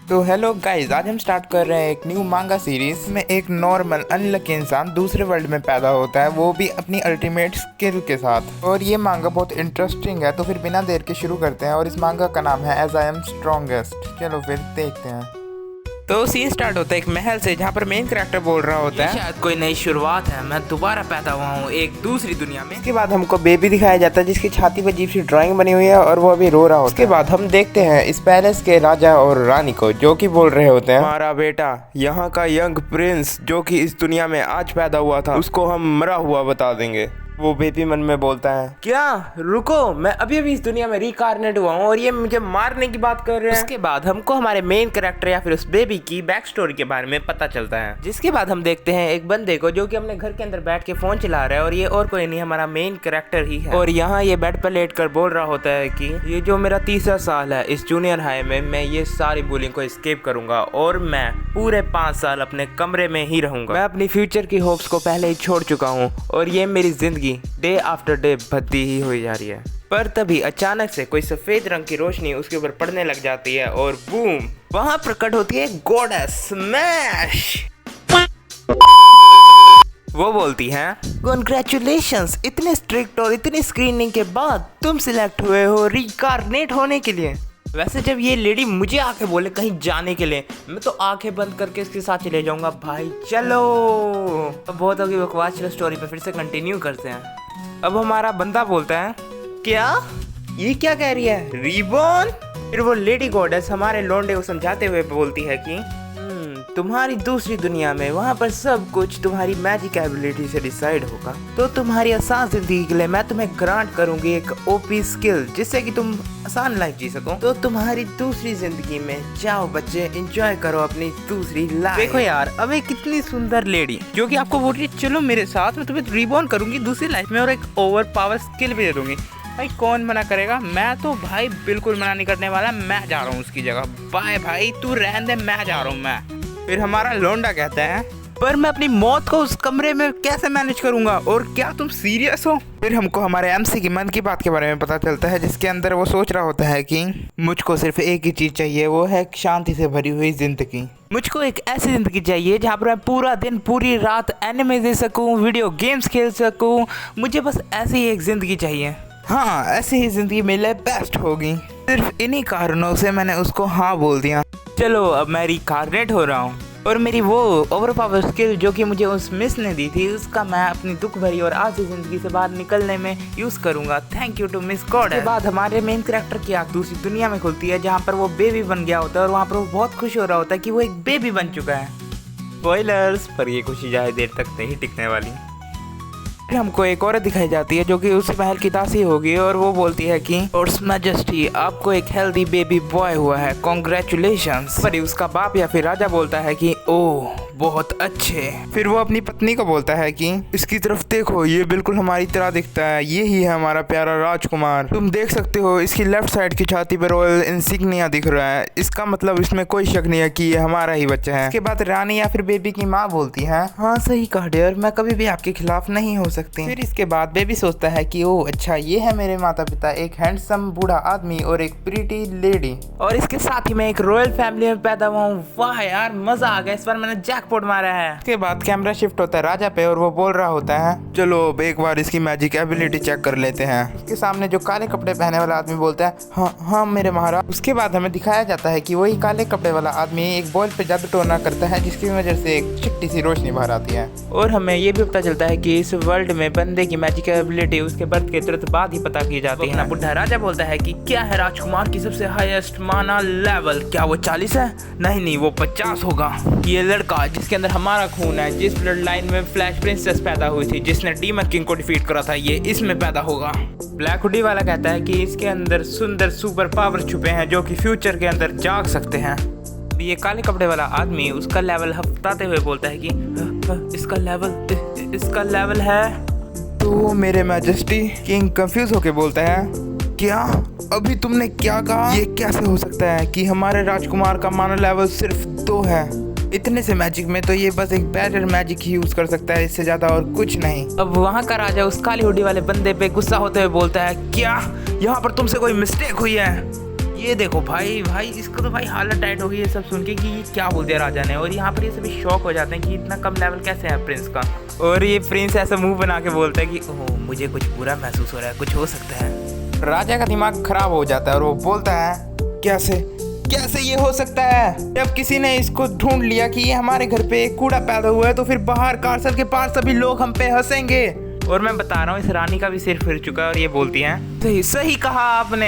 तो hello guys, आज हम स्टार्ट कर रहे हैं एक न्यू मांगा सीरीज में एक नॉर्मल अनलकी इंसान दूसरे वर्ल्ड में पैदा होता है, वो भी अपनी अल्टीमेट स्किल के साथ। और ये मांगा बहुत इंटरेस्टिंग है, तो फिर बिना देर के शुरू करते हैं। और इस मांगा का नाम है एज आई एम स्ट्रॉन्गेस्ट। चलो फिर देखते हैं। तो सीन स्टार्ट होता है एक महल से, जहाँ पर मेन कैरेक्टर बोल रहा होता है शायद कोई नई शुरुआत है, मैं दोबारा पैदा हुआ हूँ एक दूसरी दुनिया में। इसके बाद हमको बेबी दिखाया जाता है जिसकी छाती पर अजीब सी ड्राइंग बनी हुई है और वो अभी रो रहा होता है। उसके बाद हम देखते हैं इस पैलेस के राजा और रानी को, जो कि बोल रहे होते हैं, हमारा बेटा यहाँ का यंग प्रिंस जो कि इस दुनिया में आज पैदा हुआ था, उसको हम मरा हुआ बता देंगे। वो बेबी मन में बोलता है, क्या रुको, मैं अभी अभी इस दुनिया में रिकार्नेट हुआ हूँ और ये मुझे मारने की बात कर रहे हैं। उसके बाद हमको हमारे मेन कैरेक्टर या फिर उस बेबी की बैक स्टोरी के बारे में पता चलता है, जिसके बाद हम देखते हैं एक बंदे को जो कि अपने घर के अंदर बैठ के फोन चला रहा है और ये और कोई नहीं, हमारा मेन कैरेक्टर ही है। और यहाँ ये बेड पर लेट कर बोल रहा होता है कि ये जो मेरा तीसरा साल है इस जूनियर हाई में, मैं ये सारी बुलिंग को एस्केप करूंगा और मैं पूरे 5 साल अपने कमरे में ही रहूंगा। मैं अपनी फ्यूचर की होप्स को पहले ही छोड़ चुका हूँ और ये मेरी जिंदगी डे आफ्टर डे बढ़ती ही हुई जा रही है। पर तभी अचानक से कोई सफेद रंग की रोशनी उसके ऊपर पड़ने लग जाती है और बूम, वहां प्रकट होती है गॉडेस स्मैश। वो बोलती है, कॉन्ग्रेचुलेशंस, इतने स्ट्रिक्ट और इतनी स्क्रीनिंग के बाद तुम सिलेक्ट हुए हो रिकार्नेट होने के लिए। वैसे जब ये लेडी मुझे आके बोले कहीं जाने के लिए, मैं तो आंखें बंद करके इसके साथ चले जाऊंगा। भाई चलो, अब बहुत होगी बकवास, चलो स्टोरी पे फिर से कंटिन्यू करते हैं। अब हमारा बंदा बोलता है, क्या ये क्या कह रही है, रीबॉर्न? फिर वो लेडी गॉडेस हमारे लौंडे को समझाते हुए बोलती है कि तुम्हारी दूसरी दुनिया में वहाँ पर सब कुछ तुम्हारी मैजिक एबिलिटी से डिसाइड होगा, तो तुम्हारी आसान जिंदगी के लिए मैं तुम्हें ग्रांट करूंगी एक ओपी स्किल, जिससे कि तुम आसान लाइफ जी सको। तो तुम्हारी दूसरी जिंदगी में जाओ बच्चे, एंजॉय करो अपनी दूसरी लाइफ। देखो यार, अब एक कितनी सुंदर लेडी जो कि आपको बोल रही है चलो मेरे साथ, मैं तुम्हें रिबॉर्न करूंगी दूसरी लाइफ में और एक ओवर पावर स्किल भी दे दूंगी। भाई कौन मना करेगा? मैं तो भाई बिल्कुल मना नहीं करने वाला, मैं जा रहा हूँ उसकी जगह। बाय भाई, तू रहने दे, मैं जा रहा हूँ मैं। फिर हमारा लौंडा कहता है, पर मैं अपनी मौत को उस कमरे में कैसे मैनेज करूंगा, और क्या तुम सीरियस हो? फिर हमको हमारे एमसी की मन की बात के बारे में पता चलता है, जिसके अंदर वो सोच रहा होता है कि मुझको सिर्फ एक ही चीज चाहिए, वो है शांति से भरी हुई जिंदगी। मुझको एक ऐसी जिंदगी चाहिए जहाँ पर मैं पूरा दिन पूरी रात एनिमे दे सकूँ, वीडियो गेम्स खेल सकूँ। मुझे बस ऐसी एक जिंदगी चाहिए। हाँ, ऐसी ही जिंदगी मेरे लिए बेस्ट होगी। सिर्फ इन्हीं कारणों से मैंने उसको हाँ बोल दिया। चलो अब मैं रिकार्नेट हो रहा हूँ और मेरी वो ओवर पावर स्किल जो कि मुझे उस मिस ने दी थी, उसका मैं अपनी दुख भरी और आलसी जिंदगी से बाहर निकलने में यूज करूंगा। Thank you to Miss God. के बाद हमारे मेन कैरेक्टर की आँख दूसरी दुनिया में खुलती है, जहाँ पर वो बेबी बन गया होता है और वहाँ पर वो बहुत खुश हो रहा होता है कि वो एक बेबी बन चुका है। स्पॉयलर्स, पर ये खुशी ज्यादा देर तक नहीं टिकने वाली। फिर हमको एक औरत दिखाई जाती है जो कि उस महल की दासी होगी और वो बोलती है कि योर्स मैजेस्टी, आपको एक हेल्दी बेबी बॉय हुआ है, कॉन्ग्रेचुलेशंस। पर उसका बाप या फिर राजा बोलता है कि ओह बहुत अच्छे। फिर वो अपनी पत्नी को बोलता है कि इसकी तरफ देखो, ये बिल्कुल हमारी तरह दिखता है, ये ही है हमारा प्यारा राजकुमार। तुम देख सकते हो इसकी लेफ्ट साइड की छाती पर रॉयल इंसिग्निया दिख रहा है, इसका मतलब इसमें कोई शक नहीं है कि ये हमारा ही बच्चा है। इसके बाद रानी या फिर बेबी की माँ बोलती है, हाँ सही कहा डियर, मैं कभी भी आपके खिलाफ नहीं हो सकती। फिर इसके बाद बेबी सोचता है कि ओह अच्छा, ये है मेरे माता पिता, एक हैंडसम बूढ़ा आदमी और एक प्रीटी लेडी, और इसके साथ ही मैं एक रॉयल फैमिली में पैदा हुआ हूँ। वाह यार, मजा आ गया, इस बार मैंने जैकपॉट मारा है। इसके बाद कैमरा शिफ्ट होता है राजा पे और वो बोल रहा होता है, चलो अब एक बार इसकी मैजिक एबिलिटी चेक कर लेते हैं। उसके सामने जो काले कपड़े पहने वाला आदमी बोलता है, हाँ हाँ मेरे महाराज। उसके बाद हमें दिखाया जाता है कि वही काले कपड़े वाला आदमी एक बॉल पे जादू टोना करता है, जिसकी वजह से एक चिट्टी सी रोशनी बाहर आती है। और हमें ये भी पता चलता है कि इस वर्ल्ड में बंदे की मैजिक एबिलिटी उसके बर्थ के तुरंत बाद ही पता की जाती है। बुढ़ा राजा बोलता है कि क्या है राजकुमार की सबसे हाईएस्ट माना लेवल, क्या वो 40 है? नहीं, वो 50 होगा। ये लड़का जिसके अंदर हमारा खून है, जिस ब्लड लाइन में फ्लैश प्रिंसेस पैदा हुई थी, जिसने डीमन किंग को डिफीट करा था, ये इसमें पैदा होगा। ब्लैक हुडी वाला कहता है कि इसके अंदर सुंदर सुपर पावर छुपे हैं जो कि फ्यूचर के अंदर जाग सकते हैं। ये काले कपड़े वाला आदमी उसका लेवल बताते हुए बोलता है कि इसका लेवल है। तो मेरे मैजेस्टी किंग कंफ्यूज होके बोलता है, क्या अभी तुमने क्या कहा? ये कैसे हो सकता है कि हमारे राजकुमार का माना लेवल सिर्फ 2 है? इतने से मैजिक में तो ये बस एक बैटर मैजिक ही यूज कर सकता है, इससे ज्यादा और कुछ नहीं। अब वहाँ का राजा उस काली हुडी वाले बंदे पे गुस्सा होते हुए बोलता है, क्या यहाँ पर तुमसे कोई मिस्टेक हुई है? ये देखो भाई भाई इसको तो भाई हालत टाइट हो गई है सब सुन के कि ये क्या बोल दिया राजा ने। और यहाँ पर ये सभी शॉक हो जाते हैं कि इतना कम लेवल कैसे है प्रिंस का। और ये प्रिंस ऐसा मुंह बना के बोलता है कि ओह मुझे कुछ बुरा महसूस हो रहा है, कुछ हो सकता है। राजा का दिमाग खराब हो जाता है और वो बोलता है कैसे कैसे ये हो सकता है। जब किसी ने इसको ढूंढ लिया कि ये हमारे घर पे एक कूड़ा पैदा हुआ है तो फिर बाहर कार्सल के पास सभी लोग हम पे हंसेंगे। और मैं बता रहा हूँ इस रानी का भी सिर फिर चुका है और ये बोलती हैं सही सही कहा आपने,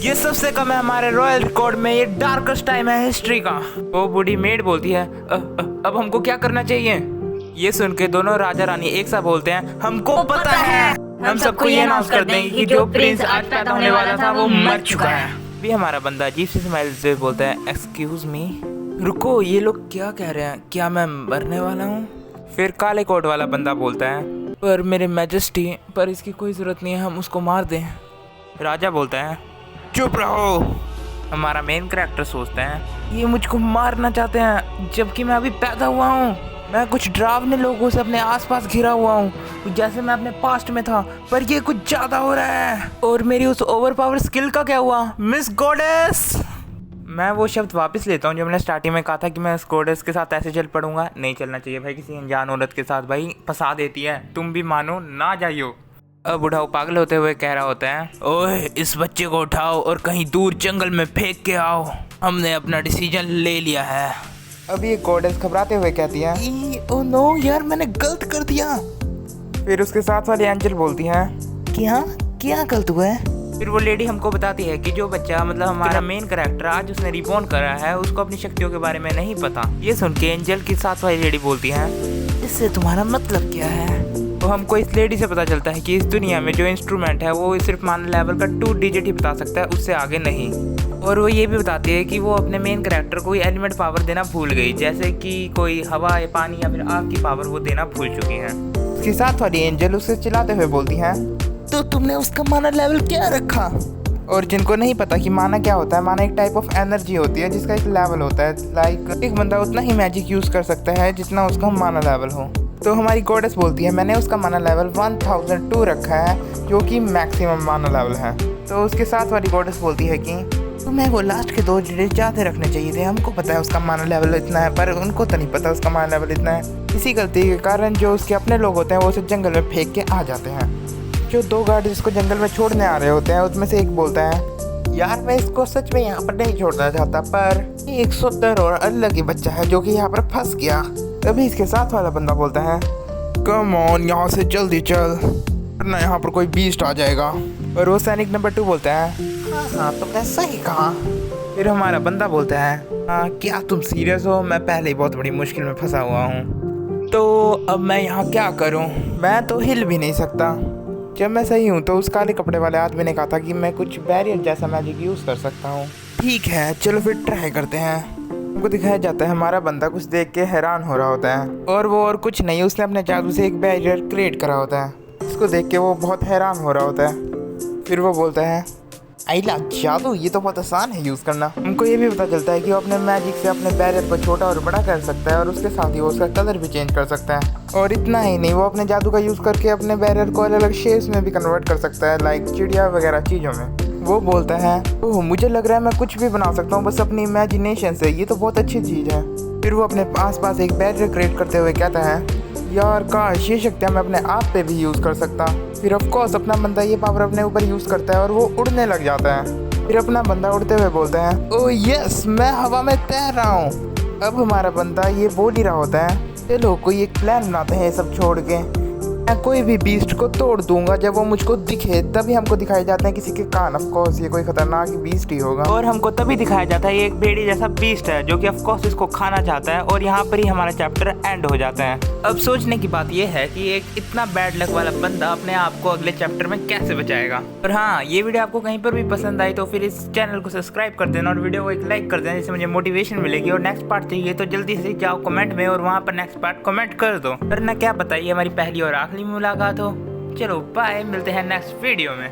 ये सबसे कम है हमारे रॉयल रिकॉर्ड में, ये डार्केस्ट टाइम है हिस्ट्री का। वो बूढ़ी मेड बोलती है अब हमको क्या करना चाहिए। ये सुन के दोनों राजा रानी एक साथ बोलते हैं हमको पता है, हम सबको ये अनाउंस कर देंगे कि जो प्रिंस आज पैदा होने वाला था वो मर चुका है। भी हमारा बंदा अजीब से स्माइल से बोलता है एक्सक्यूज मी, रुको ये लोग क्या कह रहे हैं, क्या मैं मरने वाला हूँ। फिर काले कोट वाला बंदा बोलता है पर मेरे मैजेस्टी, पर इसकी कोई ज़रूरत नहीं है, हम उसको मार दें। राजा बोलता है चुप रहो। हमारा मेन कैरेक्टर सोचता है ये मुझको मारना चाहते हैं जबकि मैं अभी पैदा हुआ हूँ। मैं कुछ डरावने लोगों से अपने आसपास घिरा हुआ हूँ जैसे मैं अपने पास्ट में था, पर ये कुछ ज़्यादा हो रहा है। और मेरी उस ओवर पावर स्किल का क्या हुआ मिस गॉडेस। मैं वो शब्द वापस लेता हूँ जो मैंने स्टार्टिंग में कहा था कि मैं इस गॉडेस के साथ ऐसे चल पड़ूंगा। नहीं चलना चाहिए भाई, किसी अनजान औरत के साथ भाई फंसा देती है, तुम भी मानो ना जाइयो। अब बुढ़ाऊ पागल होते हुए कह रहा होता है ओए इस बच्चे को उठाओ और कहीं दूर जंगल में फेंक के आओ, हमने अपना डिसीजन ले लिया है। अब ये गॉडेस घबराते हुए कहती है ओह नो यार मैंने गलत कर दिया। फिर उसके साथ वाली एंजल बोलती है क्या गलत हुआ है। फिर वो लेडी हमको बताती है कि जो बच्चा मतलब हमारा मेन कैरेक्टर आज उसने रिबॉर्न करा है उसको अपनी शक्तियों के बारे में नहीं पता। ये सुन के एंजल की साथ वाली लेडी बोलती है इससे तुम्हारा मतलब क्या है। तो हमको इस लेडी से पता चलता है कि इस दुनिया में जो इंस्ट्रूमेंट है वो सिर्फ मान लेवल का 2 डिजिट ही बता सकता है, उससे आगे नहीं। और वो ये भी बताती है कि वो अपने मेन कैरेक्टर को एलिमेंट पावर देना भूल गई, जैसे कि कोई हवा या पानी या फिर आग की पावर वो देना भूल चुकी है। उसके साथ वाली एंजल उसे चिल्लाते हुए बोलती है तो तुमने उसका माना लेवल क्या रखा। और जिनको नहीं पता कि माना क्या होता है, माना एक टाइप ऑफ एनर्जी होती है जिसका एक लेवल होता है। लाइक एक बंदा उतना ही मैजिक यूज कर सकता है जितना उसका माना लेवल हो। तो हमारी गॉडेस बोलती है मैंने उसका माना लेवल 1002 रखा है जो कि मैक्सिमम माना लेवल है। तो उसके साथ वाली गॉडेस बोलती है कि तुम्हें वो लास्ट के 2 डिजिट ज़्यादा रखने चाहिए थे, हमको पता है उसका माना लेवल इतना है पर उनको तो नहीं पता उसका माना लेवल इतना है। इसी गलती के कारण जो उसके अपने लोग होते हैं वो उसे जंगल में फेंक के आ जाते हैं। जो 2 गार्ड इसको जंगल में छोड़ने आ रहे होते हैं उसमें से एक बोलता है यार मैं इसको सच में यहाँ पर नहीं छोड़ना चाहता, पर ये एक सुंदर और अलग ही बच्चा है जो कि यहाँ पर फंस गया। तभी इसके साथ वाला बंदा बोलता है कम ऑन यहाँ से जल्दी चल वरना यहाँ पर कोई बीस्ट आ जाएगा। और वो सैनिक नंबर 2 बोलता है हाँ तुमने सही कहा। फिर हमारा बंदा बोलता है हाँ क्या तुम सीरियस हो, मैं पहले ही बहुत बड़ी मुश्किल में फंसा हुआ हूँ तो अब मैं यहाँ क्या करूँ, मैं तो हिल भी नहीं सकता। जब मैं सही हूँ तो उस काले कपड़े वाले आदमी ने कहा था कि मैं कुछ बैरियर जैसा मैजिक यूज़ कर सकता हूँ। ठीक है चलो फिर ट्राई करते हैं। हमको दिखाया जाता है हमारा बंदा कुछ देख के हैरान हो रहा होता है और वो और कुछ नहीं, उसने अपने जादू से एक बैरियर क्रिएट करा होता है। इसको देख के वो बहुत हैरान हो रहा होता है। फिर वो बोलता है आइला जादू ये तो बहुत आसान है यूज़ करना। हमको ये भी पता चलता है कि वो अपने मैजिक से अपने बैरियर को छोटा और बड़ा कर सकता है और उसके साथ ही वो उसका कलर भी चेंज कर सकता है। और इतना ही नहीं, वो अपने जादू का यूज़ करके अपने बैरियर को अलग अलग शेप्स में भी कन्वर्ट कर सकता है, लाइक चिड़िया वगैरह चीज़ों में। वो बोलता है ओह मुझे लग रहा है मैं कुछ भी बना सकता हूँ बस अपनी इमेजिनेशन से, ये तो बहुत अच्छी चीज़ है। फिर वो अपने आसपास एक बैरियर क्रिएट करते हुए कहता है यार काश ये शक्तियाँ मैं अपने आप पे भी यूज़ कर सकता। फिर ऑफ कोर्स अपना बंदा ये पावर अपने ऊपर यूज़ करता है और वो उड़ने लग जाता है। फिर अपना बंदा उड़ते हुए बोलता है ओह यस मैं हवा में तैर रहा हूँ। अब हमारा बंदा ये बोल ही रहा होता है चलो कोई एक प्लान बनाते हैं सब छोड़ के, मैं कोई भी बीस्ट को तोड़ दूंगा जब वो मुझको दिखे। तभी हमको दिखाए जाते हैं किसी के कान, ऑफ कोर्स ये कोई खतरनाक बीस्ट ही होगा। और हमको तभी दिखाया जाता है ये एक भेड़ी जैसा बीस्ट है जो कि ऑफ कोर्स इसको खाना चाहता है। और यहाँ पर ही हमारा चैप्टर एंड हो जाता है। अब सोचने की बात ये है कि एक इतना बैड लक वाला बंदा अपने आप को अगले चैप्टर में कैसे बचाएगा। और हाँ ये वीडियो आपको कहीं पर भी पसंद आई तो फिर इस चैनल को सब्सक्राइब कर देना और वीडियो को एक लाइक कर देना, जिससे मुझे मोटिवेशन मिलेगी। और नेक्स्ट पार्ट चाहिए तो जल्दी से जाओ कमेंट में और वहाँ पर नेक्स्ट पार्ट कमेंट कर दो। वरना क्या बताइए हमारी पहली और आखिरी मुलाकात हो। चलो बाय, मिलते हैं नेक्स्ट वीडियो में।